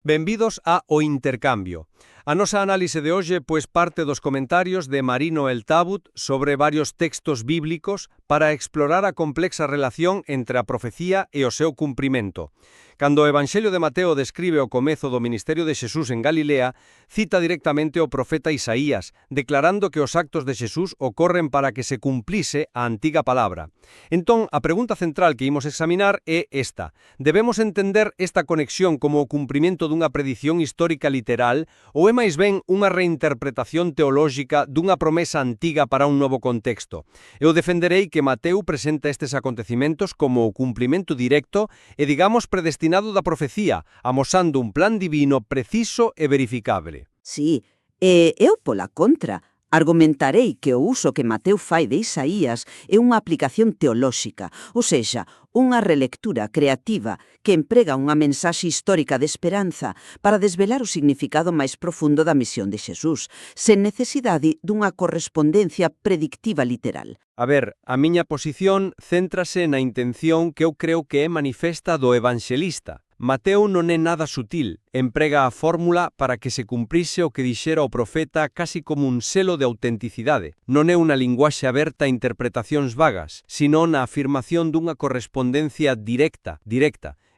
Benvidos a O Intercambio. A nosa análise de hoxe pois parte dos comentarios de Marino El Tabut sobre varios textos bíblicos para explorar a complexa relación entre a profecía e o seu cumprimento. Cando o Evanxelio de Mateo describe o comezo do ministerio de Xesús en Galilea, cita directamente o profeta Isaías, declarando que os actos de Xesús ocorren para que se cumplise a antiga palabra. Entón, a pregunta central que imos examinar é esta. Debemos entender esta conexión como o cumprimento dunha predición histórica literal ou é máis ben unha reinterpretación teolóxica dunha promesa antiga para un novo contexto? Eu defenderei que Mateo presenta estes acontecimentos como o cumprimento directo e, digamos, predestinado da profecía, amosando un plan divino preciso e verificable. Sí, e eu pola contra argumentarei que o uso que Mateo fai de Isaías é unha aplicación teolóxica, ou seja, unha relectura creativa que emprega unha mensaxe histórica de esperanza para desvelar o significado máis profundo da misión de Xesús, sen necesidade dunha correspondencia predictiva literal. A ver, a miña posición céntrase na intención que eu creo que é manifesta do evanxelista. Mateo non é nada sutil, emprega a fórmula para que se cumprise o que dixera o profeta casi como un selo de autenticidade. Non é unha linguaxe aberta a interpretacións vagas, sino na afirmación dunha correspondencia directa,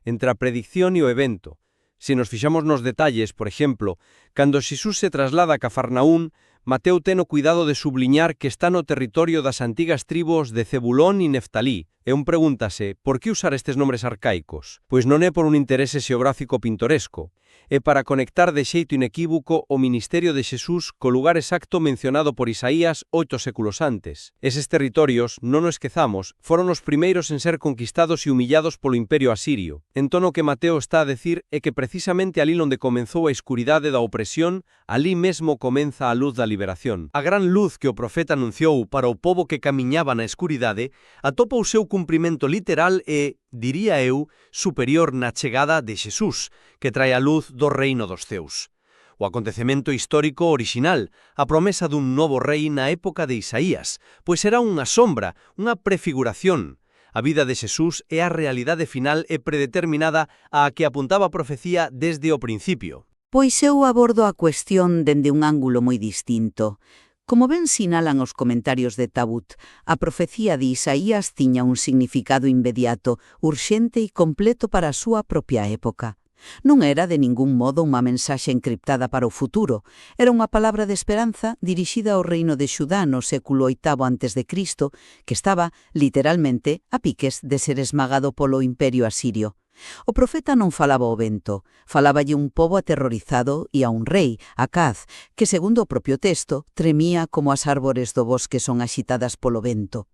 entre a predicción e o evento. Se nos fixamos nos detalles, por exemplo, cando Xesús se traslada a Cafarnaún, Mateo ten o cuidado de subliñar que está no territorio das antigas tribos de Zebulón e Neftalí. E un pregúntase, por que usar estes nombres arcaicos? Pois non é por un interese xeográfico pintoresco, é para conectar de xeito inequívoco o ministerio de Xesús co lugar exacto mencionado por Isaías 8 séculos antes. Eses territorios, non o esquezamos, foron os primeiros en ser conquistados e humillados polo imperio asirio. Entón o que Mateo está a decir é que precisamente alí onde comenzou a escuridade da opresión, alí mesmo comeza a luz da liberación. A gran luz que o profeta anunciou para o pobo que camiñaba na escuridade atopa o seu cumprimento literal e, diría eu, superior na chegada de Xesús, que trae a luz do reino dos ceus. O acontecemento histórico orixinal, a promesa dun novo rei na época de Isaías, pois será unha sombra, unha prefiguración. A vida de Xesús é a realidade final e predeterminada á que apuntaba a profecía desde o principio. Pois eu abordo a cuestión dende un ángulo moi distinto. Como ben sinalan os comentarios de Tabut, a profecía de Isaías tiña un significado inmediato, urxente e completo para a súa propia época. Non era de ningún modo unha mensaxe encriptada para o futuro, era unha palabra de esperanza dirixida ao reino de Xudá no século VIII a.C., que estaba, literalmente, a piques de ser esmagado polo imperio asirio. O profeta non falaba ao vento, faláballe un pobo aterrorizado e a un rei, Acaz, que, segundo o propio texto, tremía como as árbores do bosque son axitadas polo vento.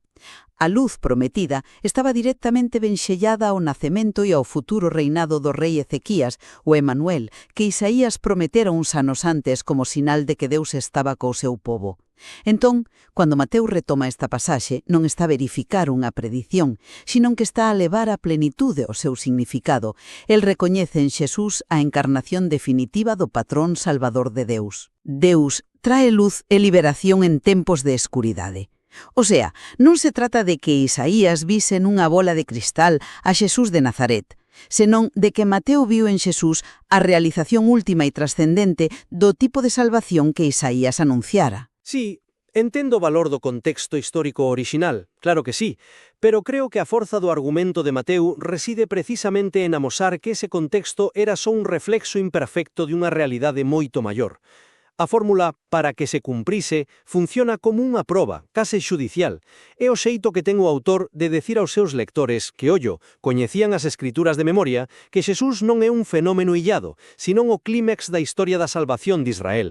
A luz prometida estaba directamente venxellada ao nacemento e ao futuro reinado do rei Ezequías, o Emanuel, que Isaías prometera uns anos antes como sinal de que Deus estaba co seu pobo. Entón, cando Mateo retoma esta pasaxe, non está a verificar unha predición, sino que está a levar a plenitude o seu significado. El recoñece en Xesús a encarnación definitiva do patrón salvador de Deus. Deus trae luz e liberación en tempos de escuridade. O sea, non se trata de que Isaías vise nunha bola de cristal a Xesús de Nazaret, senón de que Mateo viu en Xesús a realización última e trascendente do tipo de salvación que Isaías anunciara. Sí, entendo o valor do contexto histórico orixinal, claro que sí, pero creo que a forza do argumento de Mateo reside precisamente en amosar que ese contexto era só un reflexo imperfecto de unha realidade moito maior. A fórmula para que se cumprise funciona como unha proba, case xudicial. É o xeito que ten o autor de decir aos seus lectores que, ollo, coñecían as escrituras de memoria, que Xesús non é un fenómeno illado, senón o clímax da historia da salvación de Israel.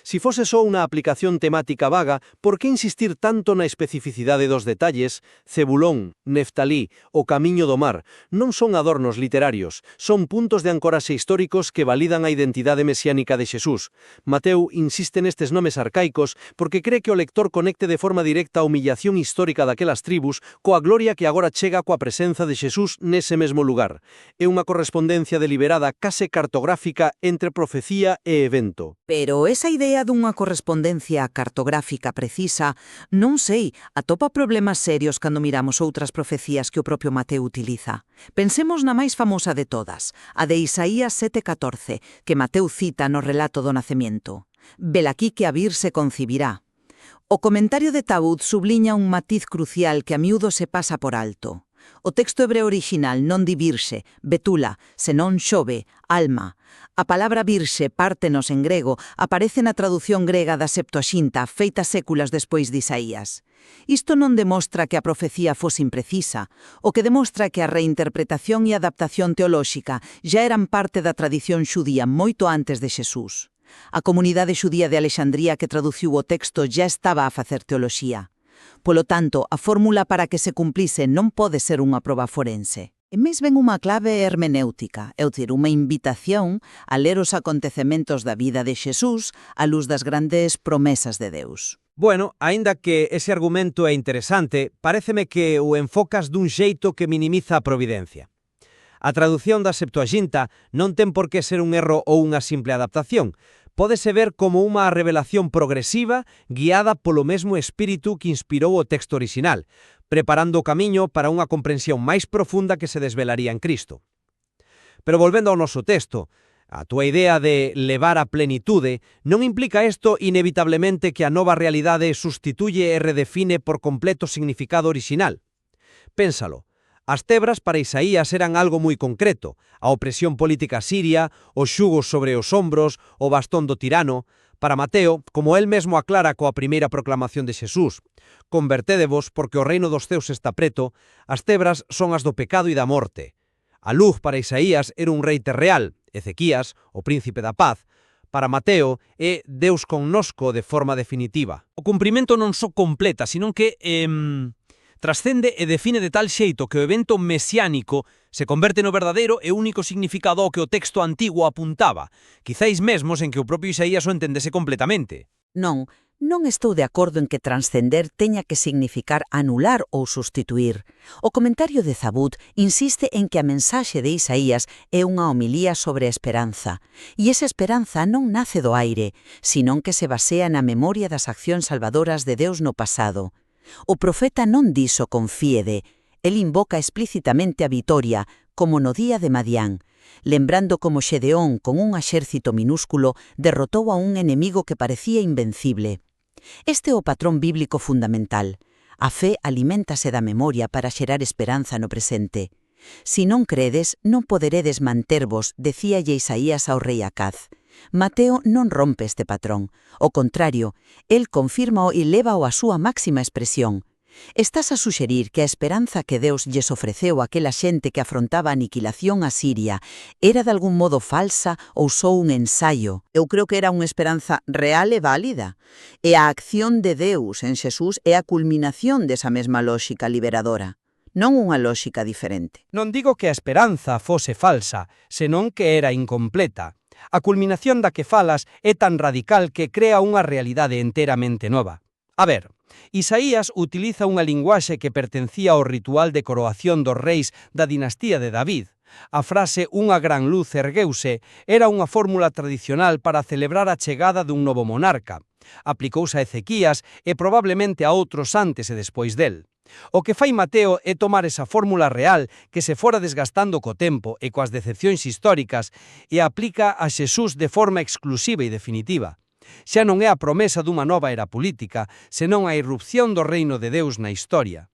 Si fose só unha aplicación temática vaga, por que insistir tanto na especificidade dos detalles? Zebulón, Neftalí, o camiño do mar, non son adornos literarios, son puntos de ancoraxe históricos que validan a identidade mesiánica de Xesús. Mateo insiste nestes nomes arcaicos porque cree que o lector conecte de forma directa a humillación histórica daquelas tribus coa gloria que agora chega coa presenza de Xesús nese mesmo lugar. É unha correspondencia deliberada case cartográfica entre profecía e evento. Pero esa idea dunha correspondencia cartográfica precisa, non sei, atopa problemas serios cando miramos outras profecías que o propio Mateo utiliza. Pensemos na máis famosa de todas, a de Isaías 7:14, que Mateo cita no relato do nacemento. Velaquí que a vir se concibirá. O comentario de Tabut subliña un matiz crucial que a miúdo se pasa por alto. O texto hebreo original non di virxe, betula, senón xove, alma. A palabra virxe, pártenos en grego, aparece na tradución grega da Septuaxinta, feita séculas despois de Isaías. Isto non demostra que a profecía fose imprecisa, o que demostra que a reinterpretación e adaptación teolóxica já eran parte da tradición xudía moito antes de Xesús. A comunidade xudía de Alexandría que traduciu o texto já estaba a facer teoloxía. Polo tanto, a fórmula para que se cumplise non pode ser unha proba forense. E máis ben unha clave hermenéutica, é dicir, unha invitación a ler os acontecementos da vida de Xesús á luz das grandes promesas de Deus. Bueno, aínda que ese argumento é interesante, paréceme que o enfocas dun xeito que minimiza a providencia. A traducción da Septuaxinta non ten por que ser un erro ou unha simple adaptación. Pódese ver como unha revelación progresiva guiada polo mesmo espírito que inspirou o texto orixinal, preparando o camiño para unha comprensión máis profunda que se desvelaría en Cristo. Pero volvendo ao noso texto, a túa idea de levar a plenitude non implica isto inevitablemente que a nova realidade sustituye e redefine por completo o significado orixinal. Pénsalo. As tebras para Isaías eran algo moi concreto, a opresión política siria, os xugos sobre os ombros, o bastón do tirano. Para Mateo, como el mesmo aclara coa primeira proclamación de Xesús, convertédevos porque o reino dos ceus está preto, as tebras son as do pecado e da morte. A luz para Isaías era un rei terreal, Ezequías, o príncipe da paz. Para Mateo é Deus connosco de forma definitiva. O cumprimento non só completa, senón que trascende e define de tal xeito que o evento mesiánico se converte no verdadeiro e único significado ao que o texto antigo apuntaba, quizáis mesmo sen que o propio Isaías o entendese completamente. Non estou de acordo en que transcender teña que significar anular ou sustituir. O comentario de Tabut insiste en que a mensaxe de Isaías é unha homilía sobre a esperanza, e esa esperanza non nace do aire, senón que se basea na memoria das accións salvadoras de Deus no pasado. O profeta non diso confíede, el invoca explícitamente a vitoria, como no día de Madián, lembrando como Xedeón, con un exército minúsculo, derrotou a un enemigo que parecía invencible. Este é o patrón bíblico fundamental. A fe aliméntase da memoria para xerar esperanza no presente. Si non credes, non poderedes mantervos, decíalle Isaías ao rei Acaz. Mateo non rompe este patrón. Ao contrario, el confírmao e lévao á súa máxima expresión. Estás a suxerir que a esperanza que Deus lles ofreceu àquela xente que afrontaba a aniquilación a Siria era de algún modo falsa ou só un ensaio. Eu creo que era unha esperanza real e válida. E a acción de Deus en Xesús é a culminación desa mesma lóxica liberadora, non unha lóxica diferente. Non digo que a esperanza fose falsa, senón que era incompleta. A culminación da que falas é tan radical que crea unha realidade enteramente nova. A ver, Isaías utiliza unha linguaxe que pertencía ao ritual de coroación dos reis da dinastía de David. A frase «unha gran luz ergueuse» era unha fórmula tradicional para celebrar a chegada dun novo monarca. Aplicouse a Ezequías e probablemente a outros antes e despois del. O que fai Mateo é tomar esa fórmula real que se fora desgastando co tempo e coas decepcións históricas e a aplica a Xesús de forma exclusiva e definitiva. Xa non é a promesa dunha nova era política, senón a irrupción do reino de Deus na historia.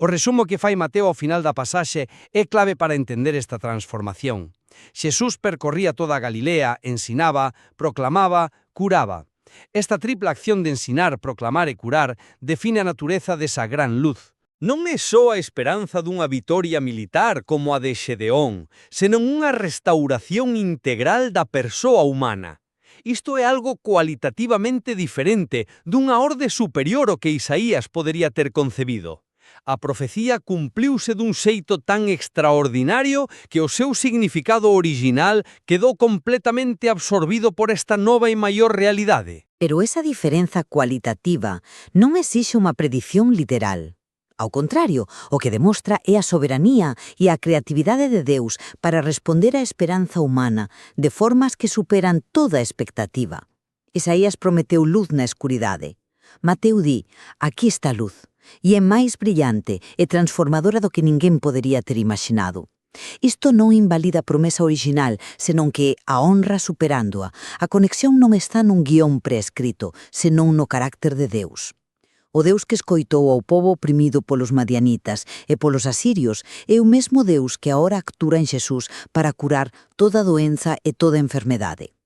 O resumo que fai Mateo ao final da pasaxe é clave para entender esta transformación. Xesús percorría toda a Galilea, ensinaba, proclamaba, curaba. Esta tripla acción de ensinar, proclamar e curar define a natureza desa gran luz. Non é só a esperanza dunha vitoria militar como a de Xedeón, senón unha restauración integral da persoa humana. Isto é algo cualitativamente diferente dunha orde superior ao que Isaías podería ter concebido. A profecía cumpliuse dun xeito tan extraordinario que o seu significado original quedou completamente absorbido por esta nova e maior realidade. Pero esa diferenza cualitativa non exixe unha predición literal. Ao contrario, o que demostra é a soberanía e a creatividade de Deus para responder á esperanza humana de formas que superan toda expectativa. Isaías prometeu luz na escuridade. Mateo di, aquí está a luz, e é máis brillante e transformadora do que ninguén podería ter imaginado. Isto non invalida a promesa original, senón que a honra superándoa. A conexión non está nun guión prescrito, senón no carácter de Deus. O Deus que escoitou ao pobo oprimido polos madianitas e polos asirios é o mesmo Deus que agora actúa en Xesús para curar toda doenza e toda enfermedade.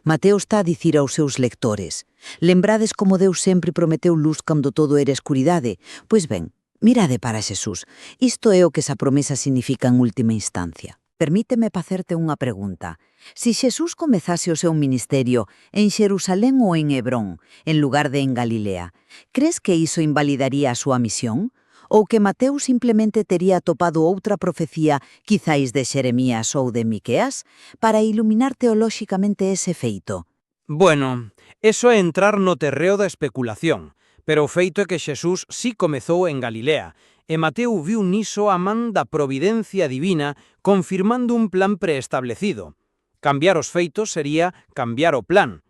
Mateo está a dicir aos seus lectores: lembrades como Deus sempre prometeu luz cando todo era escuridade? Pois ben, mirade para Xesús. Isto é o que esa promesa significa en última instancia. Permíteme facerte unha pregunta. Si Xesús comezase o seu ministerio en Xerusalén ou en Hebrón, en lugar de en Galilea, crees que iso invalidaría a súa misión? Ou que Mateo simplemente tería atopado outra profecía, quizáis de Xeremías ou de Miqueas, para iluminar teolóxicamente ese feito? Bueno, eso é entrar no terreo da especulación, pero o feito é que Xesús sí comezou en Galilea, e Mateo viu niso a man da providencia divina confirmando un plan preestablecido. Cambiar os feitos sería cambiar o plan.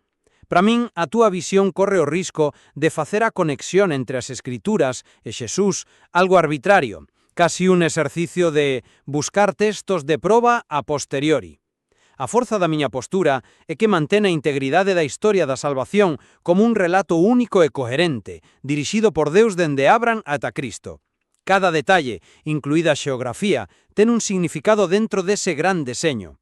Para min, a túa visión corre o risco de facer a conexión entre as Escrituras e Xesús algo arbitrario, casi un exercicio de buscar textos de proba a posteriori. A forza da miña postura é que mantén a integridade da historia da salvación como un relato único e coherente, dirixido por Deus dende Abraham ata Cristo. Cada detalle, incluída a xeografía, ten un significado dentro dese gran deseño.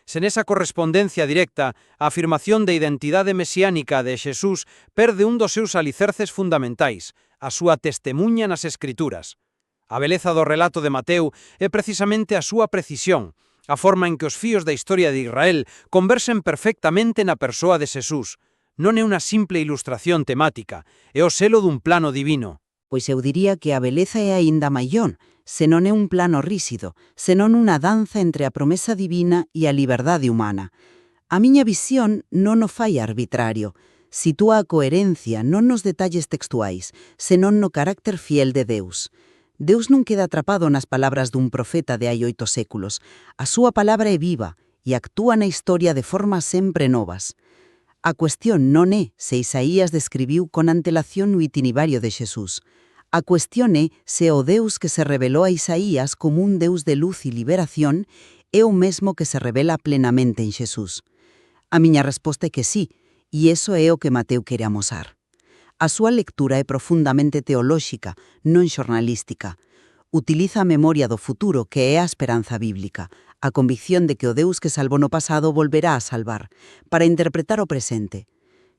Sen esa correspondencia directa, a afirmación de identidade mesiánica de Xesús perde un dos seus alicerces fundamentais, a súa testemuña nas Escrituras. A beleza do relato de Mateo é precisamente a súa precisión, a forma en que os fíos da historia de Israel conversen perfectamente na persoa de Xesús. Non é unha simple ilustración temática, é o selo dun plano divino. Pois eu diría que a beleza é aínda maior, se non é un plano ríxido, senón unha danza entre a promesa divina e a liberdade humana. A miña visión non o fai arbitrario, sitúa a coherencia non nos detalles textuais, senón no carácter fiel de Deus. Deus non queda atrapado nas palabras dun profeta de hai 8 séculos. A súa palabra é viva e actúa na historia de formas sempre novas. A cuestión non é se Isaías describiu con antelación o itinerario de Xesús. A cuestión é se o Deus que se revelou a Isaías como un Deus de luz e liberación é o mesmo que se revela plenamente en Xesús. A miña resposta é que sí, e iso é o que Mateo quere amosar. A súa lectura é profundamente teolóxica, non xornalística. Utiliza a memoria do futuro, que é a esperanza bíblica, a convicción de que o Deus que salvou no pasado volverá a salvar, para interpretar o presente.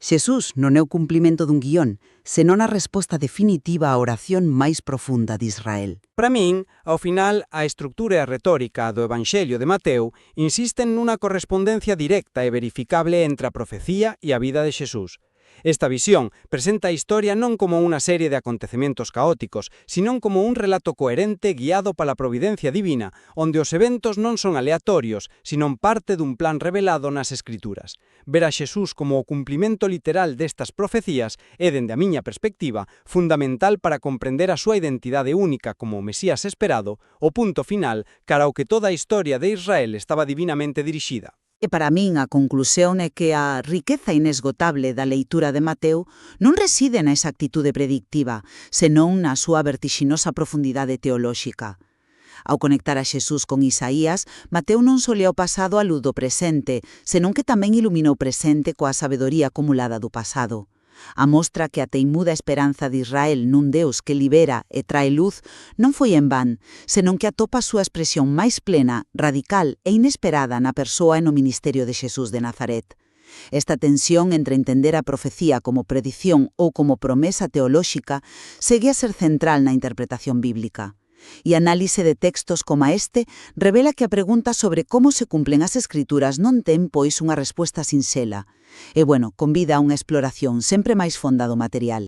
Xesús non é o cumplimento dun guión, senón a resposta definitiva á oración máis profunda de Israel. Para min, ao final, a estrutura e a retórica do Evanxelio de Mateo insisten nunha correspondencia directa e verificable entre a profecía e a vida de Xesús. Esta visión presenta a historia non como unha serie de acontecementos caóticos, senón como un relato coherente guiado pola providencia divina, onde os eventos non son aleatorios, senón parte dun plan revelado nas Escrituras. Ver a Xesús como o cumplimento literal destas profecías é, dende a miña perspectiva, fundamental para comprender a súa identidade única como o Mesías esperado, o punto final cara ao que toda a historia de Israel estaba divinamente dirixida. E para min a conclusión é que a riqueza inesgotable da leitura de Mateo non reside na exactitude predictiva, senón na súa vertixinosa profundidade teolóxica. Ao conectar a Xesús con Isaías, Mateo non só lea o pasado á luz do presente, senón que tamén ilumina o presente coa sabedoría acumulada do pasado. Amostra que a teimuda esperanza de Israel nun Deus que libera e trae luz non foi en van, senón que atopa a súa expresión máis plena, radical e inesperada na persoa e no ministerio de Xesús de Nazaret. Esta tensión entre entender a profecía como predición ou como promesa teolóxica segue a ser central na interpretación bíblica. E a análise de textos como este revela que a pregunta sobre como se cumplen as Escrituras non ten, pois, unha resposta sinxela. E, convida a unha exploración sempre máis fonda do material.